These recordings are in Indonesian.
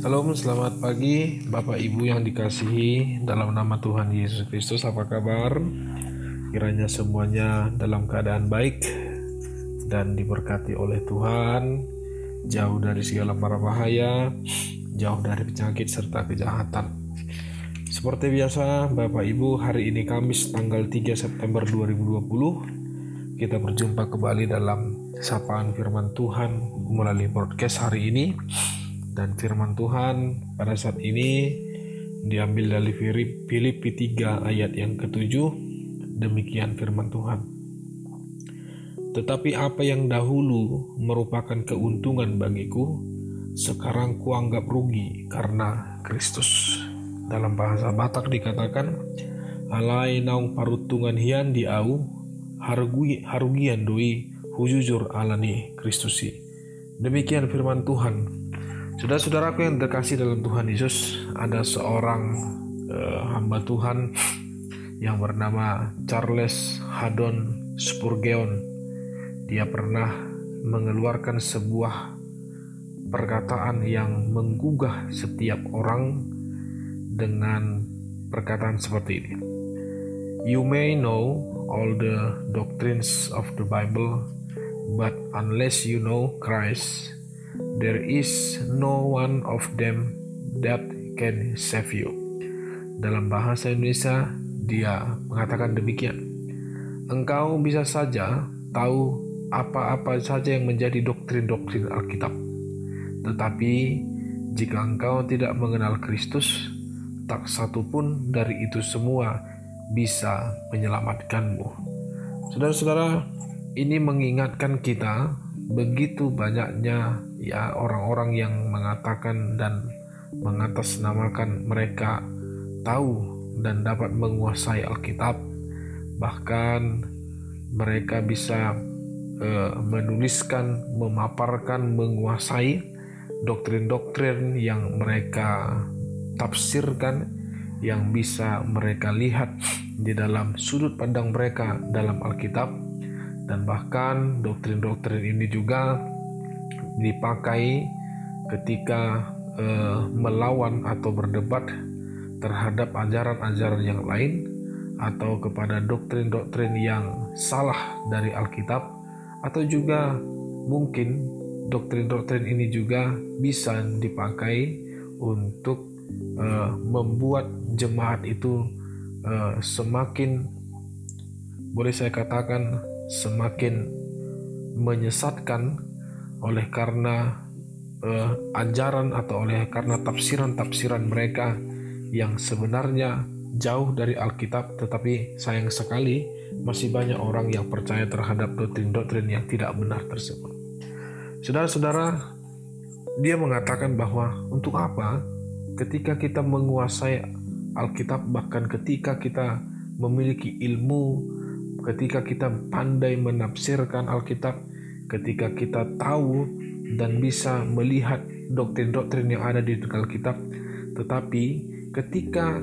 Salam, selamat pagi Bapak Ibu yang dikasihi dalam nama Tuhan Yesus Kristus. Apa kabar? Kiranya semuanya dalam keadaan baik dan diberkati oleh Tuhan, jauh dari segala mara bahaya, jauh dari penyakit serta kejahatan. Seperti biasa Bapak Ibu, hari ini Kamis tanggal 3 September 2020 kita berjumpa kembali dalam sapaan firman Tuhan melalui podcast hari ini. Dan firman Tuhan pada saat ini diambil dari Filipi 3 ayat yang ke-7. Demikian firman Tuhan. Tetapi apa yang dahulu merupakan keuntungan bagiku, sekarang kuanggap rugi karena Kristus. Dalam bahasa Batak dikatakan, alai naung parutungan hian di au, harugian doi hujujur alani Kristusi. Demikian firman Tuhan. Saudara-saudaraku yang terkasih dalam Tuhan Yesus, ada seorang hamba Tuhan yang bernama Charles Haddon Spurgeon. Dia pernah mengeluarkan sebuah perkataan yang menggugah setiap orang dengan perkataan seperti ini. You may know all the doctrines of the Bible, but unless you know Christ, there is no one of them that can save you. Dalam bahasa Indonesia, dia mengatakan demikian. Engkau bisa saja tahu apa-apa saja yang menjadi doktrin-doktrin Alkitab. Tetapi, jika engkau tidak mengenal Kristus, tak satu pun dari itu semua bisa menyelamatkanmu. Saudara-saudara, ini mengingatkan kita begitu banyaknya orang-orang yang mengatakan dan mengatasnamakan mereka tahu dan dapat menguasai Alkitab. Bahkan mereka bisa menuliskan, memaparkan, menguasai doktrin-doktrin yang mereka tafsirkan, yang bisa mereka lihat di dalam sudut pandang mereka dalam Alkitab. Dan bahkan doktrin-doktrin ini juga dipakai ketika melawan atau berdebat terhadap ajaran-ajaran yang lain, atau kepada doktrin-doktrin yang salah dari Alkitab, atau juga mungkin doktrin-doktrin ini juga bisa dipakai untuk membuat jemaat itu semakin, boleh saya katakan, semakin menyesatkan oleh karena ajaran atau oleh karena tafsiran-tafsiran mereka yang sebenarnya jauh dari Alkitab, tetapi sayang sekali masih banyak orang yang percaya terhadap doktrin-doktrin yang tidak benar tersebut. Saudara-saudara, dia mengatakan bahwa untuk apa ketika kita menguasai Alkitab, bahkan ketika kita memiliki ilmu, ketika kita pandai menafsirkan Alkitab, ketika kita tahu dan bisa melihat doktrin-doktrin yang ada di Alkitab, tetapi ketika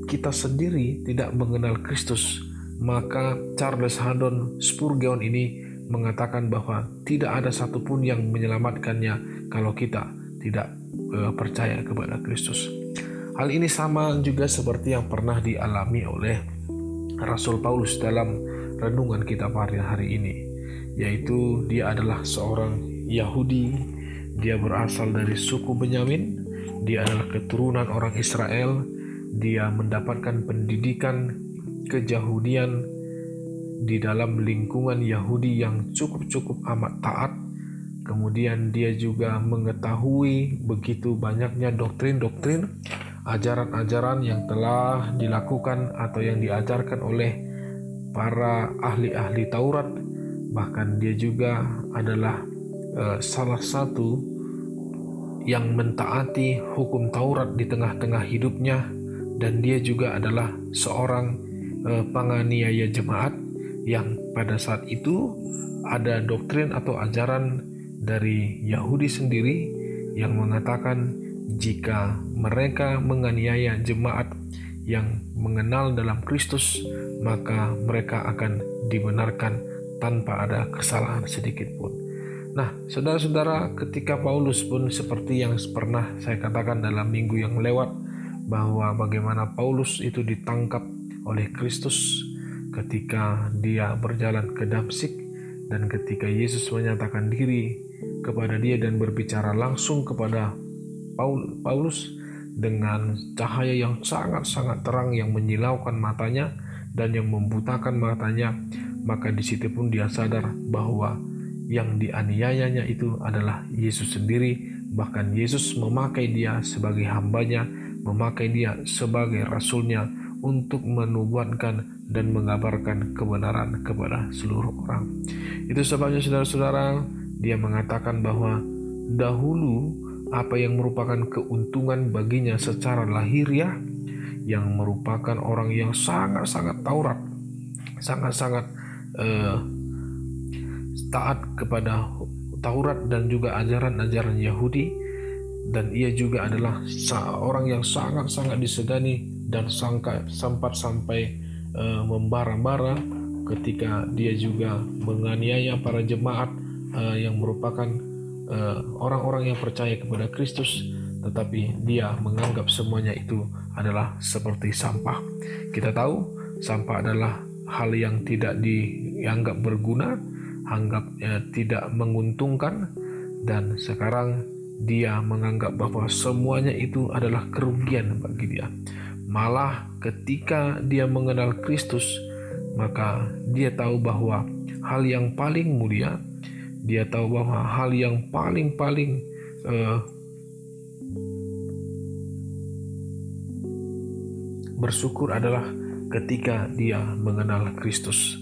kita sendiri tidak mengenal Kristus, maka Charles Haddon Spurgeon ini mengatakan bahwa tidak ada satupun yang menyelamatkannya kalau kita tidak percaya kepada Kristus. Hal ini sama juga seperti yang pernah dialami oleh Rasul Paulus dalam renungan kita pada hari ini, yaitu dia adalah seorang Yahudi, dia berasal dari suku Benyamin, dia adalah keturunan orang Israel, dia mendapatkan pendidikan keyahudian di dalam lingkungan Yahudi yang cukup amat taat. Kemudian dia juga mengetahui begitu banyaknya doktrin-doktrin, ajaran-ajaran yang telah dilakukan atau yang diajarkan oleh para ahli-ahli Taurat. Bahkan dia juga adalah salah satu yang mentaati hukum Taurat di tengah-tengah hidupnya, dan dia juga adalah seorang penganiaya jemaat yang pada saat itu ada doktrin atau ajaran dari Yahudi sendiri yang mengatakan jika mereka menganiaya jemaat yang mengenal dalam Kristus, maka mereka akan dibenarkan tanpa ada kesalahan sedikit pun. Nah, saudara-saudara, ketika Paulus pun seperti yang pernah saya katakan dalam minggu yang lewat, bahwa bagaimana Paulus itu ditangkap oleh Kristus ketika dia berjalan ke Damsyik, dan ketika Yesus menyatakan diri kepada dia dan berbicara langsung kepada Paulus dengan cahaya yang sangat-sangat terang yang menyilaukan matanya dan yang membutakan matanya, maka di situ pun dia sadar bahwa yang dianiayanya itu adalah Yesus sendiri. Bahkan Yesus memakai dia sebagai hambanya, memakai dia sebagai rasulnya untuk menubuatkan dan mengabarkan kebenaran kepada seluruh orang. Itu sebabnya saudara-saudara, dia mengatakan bahwa dahulu apa yang merupakan keuntungan baginya secara lahiriah, yang merupakan orang yang sangat-sangat Taurat, sangat-sangat taat kepada Taurat dan juga ajaran-ajaran Yahudi, dan ia juga adalah seorang yang sangat-sangat disegani dan sempat sampai membara-bara ketika dia juga menganiaya para jemaat yang merupakan orang-orang yang percaya kepada Kristus, tetapi dia menganggap semuanya itu adalah seperti sampah. Kita tahu sampah adalah hal yang tidak dianggap berguna, anggap tidak menguntungkan, dan sekarang dia menganggap bahwa semuanya itu adalah kerugian bagi dia. Malah ketika dia mengenal Kristus, maka dia tahu bahwa hal yang paling mulia, dia tahu bahwa hal yang paling bersyukur adalah ketika dia mengenal Kristus.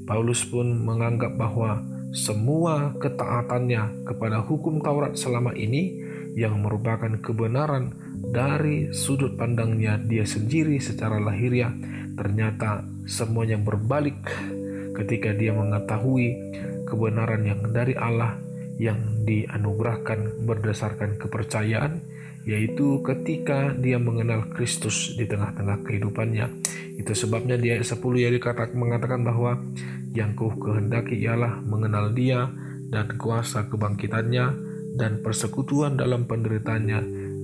Paulus pun menganggap bahwa semua ketaatannya kepada hukum Taurat selama ini, yang merupakan kebenaran dari sudut pandangnya dia sendiri secara lahiriah, ternyata semuanya berbalik ketika dia mengetahui kebenaran yang dari Allah yang dianugerahkan berdasarkan kepercayaan, yaitu ketika dia mengenal Kristus di tengah-tengah kehidupannya. Itu sebabnya di ayat 10 ia mengatakan bahwa yang ku kehendaki ialah mengenal dia dan kuasa kebangkitannya dan persekutuan dalam penderitaannya,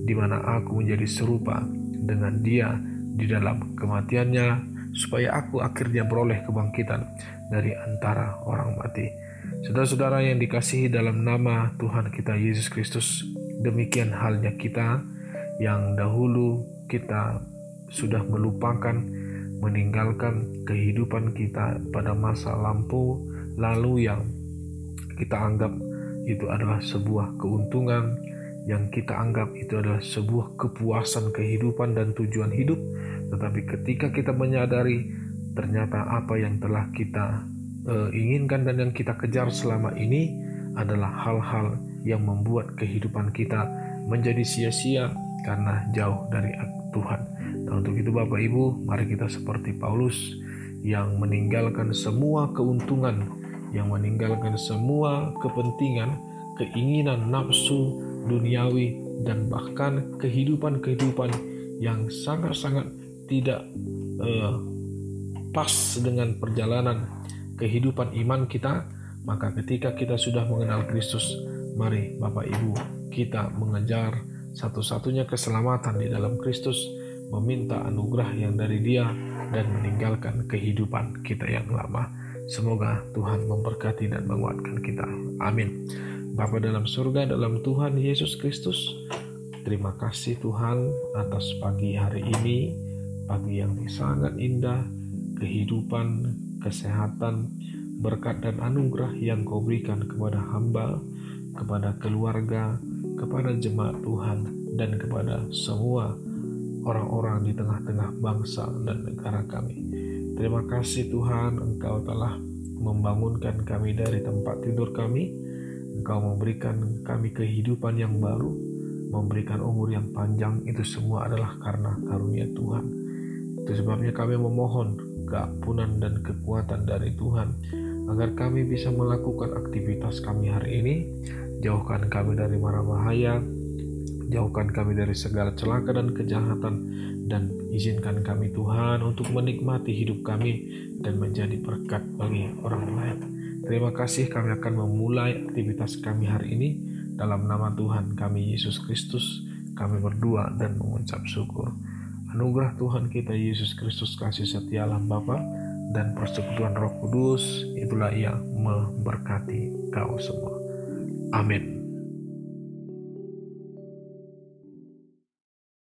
di mana aku menjadi serupa dengan dia di dalam kematiannya, supaya aku akhirnya beroleh kebangkitan dari antara orang mati. Saudara-saudara yang dikasihi dalam nama Tuhan kita Yesus Kristus, demikian halnya kita yang dahulu kita sudah melupakan, meninggalkan kehidupan kita pada masa lalu yang kita anggap itu adalah sebuah keuntungan, yang kita anggap itu adalah sebuah kepuasan kehidupan dan tujuan hidup. Tetapi ketika kita menyadari ternyata apa yang telah kita inginkan dan yang kita kejar selama ini adalah hal-hal yang membuat kehidupan kita menjadi sia-sia karena jauh dari Tuhan. Dan untuk itu Bapak Ibu, mari kita seperti Paulus yang meninggalkan semua keuntungan, yang meninggalkan semua kepentingan, keinginan, nafsu duniawi, dan bahkan kehidupan-kehidupan yang sangat-sangat tidak pas dengan perjalanan kehidupan iman kita. Maka ketika kita sudah mengenal Kristus, mari Bapak Ibu kita mengejar satu-satunya keselamatan di dalam Kristus, meminta anugerah yang dari Dia, dan meninggalkan kehidupan kita yang lama. Semoga Tuhan memberkati dan menguatkan kita. Amin. Bapa dalam surga, dalam Tuhan Yesus Kristus, terima kasih Tuhan atas pagi hari ini, pagi yang sangat indah, kehidupan, kesehatan, berkat dan anugerah yang Kau berikan kepada hamba, kepada keluarga, kepada jemaat Tuhan, dan kepada semua orang-orang di tengah-tengah bangsa dan negara kami. Terima kasih Tuhan, Engkau telah membangunkan kami dari tempat tidur kami. Engkau memberikan kami kehidupan yang baru, memberikan umur yang panjang. Itu semua adalah karena karunia Tuhan. Itu sebabnya kami memohon keampunan dan kekuatan dari Tuhan, agar kami bisa melakukan aktivitas kami hari ini. Jauhkan kami dari mara bahaya, jauhkan kami dari segala celaka dan kejahatan, dan izinkan kami Tuhan untuk menikmati hidup kami dan menjadi berkat bagi orang lain. Terima kasih, kami akan memulai aktivitas kami hari ini. Dalam nama Tuhan kami Yesus Kristus, kami berdoa dan mengucap syukur. Anugerah Tuhan kita Yesus Kristus, kasih setia Allah Bapa, dan persekutuan Roh Kudus, itulah yang memberkati kau semua. Amin.